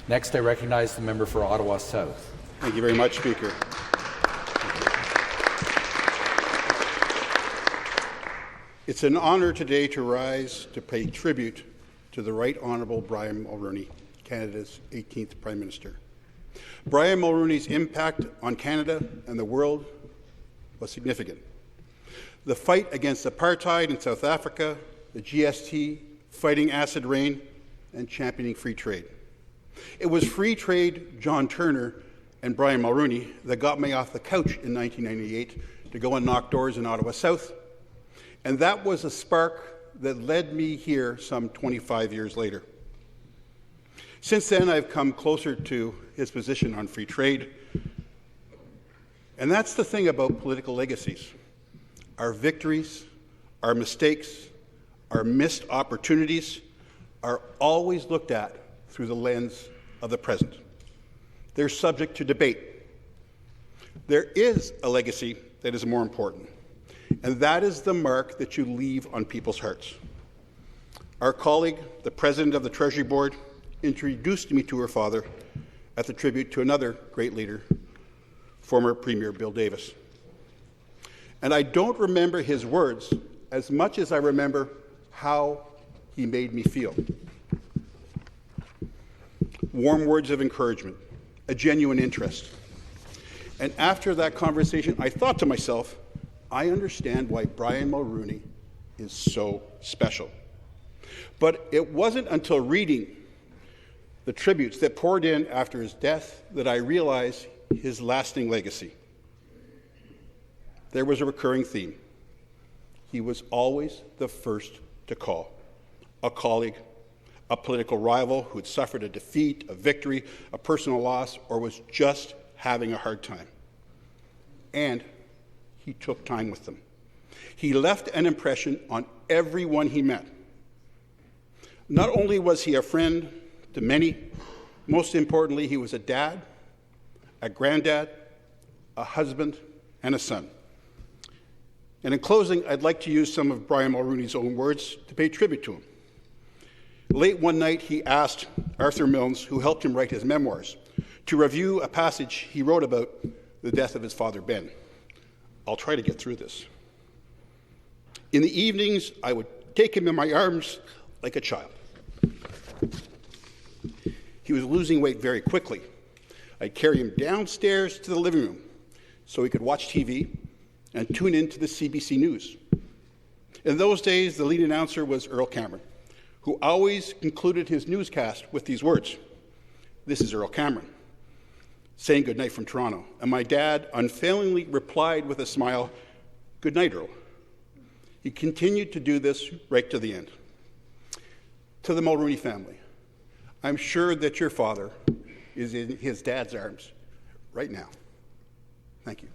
Next, I recognize the member for Ottawa South. Thank you very much, Speaker. It's an honour today to rise to pay tribute to the Right Honourable Brian Mulroney, Canada's 18th Prime Minister. Brian Mulroney's impact on Canada and the world was significant. The fight against apartheid in South Africa, the GST, fighting acid rain, and championing free trade. It was free trade, John Turner, and Brian Mulroney that got me off the couch in 1998 to go and knock doors in Ottawa South. And that was a spark that led me here some 25 years later. Since then, I've come closer to his position on free trade. And that's the thing about political legacies. Our victories, our mistakes, our missed opportunities are always looked at through the lens of the present. They're subject to debate. There is a legacy that is more important, and that is the mark that you leave on people's hearts. Our colleague, the President of the Treasury Board, introduced me to her father at the tribute to another great leader, former Premier Bill Davis. And I don't remember his words as much as I remember how he made me feel. Warm words of encouragement, a genuine interest. And after that conversation, I thought to myself, I understand why Brian Mulroney is so special. But it wasn't until reading the tributes that poured in after his death that I realized his lasting legacy. There was a recurring theme. He was always the first to call. A colleague, a political rival who had suffered a defeat, a victory, a personal loss, or was just having a hard time. And he took time with them. He left an impression on everyone he met. Not only was he a friend to many, most importantly, he was a dad, a granddad, a husband, and a son. And in closing, I'd like to use some of Brian Mulroney's own words to pay tribute to him. Late one night, he asked Arthur Milnes, who helped him write his memoirs, to review a passage he wrote about the death of his father, Ben. I'll try to get through this. In the evenings, I would take him in my arms like a child. He was losing weight very quickly. I'd carry him downstairs to the living room so he could watch TV and tune into the CBC News. In those days, the lead announcer was Earl Cameron, who always concluded his newscast with these words, "This is Earl Cameron, saying goodnight from Toronto." And my dad unfailingly replied with a smile, "Good night, Earl." He continued to do this right to the end. To the Mulroney family, I'm sure that your father is in his dad's arms right now. Thank you.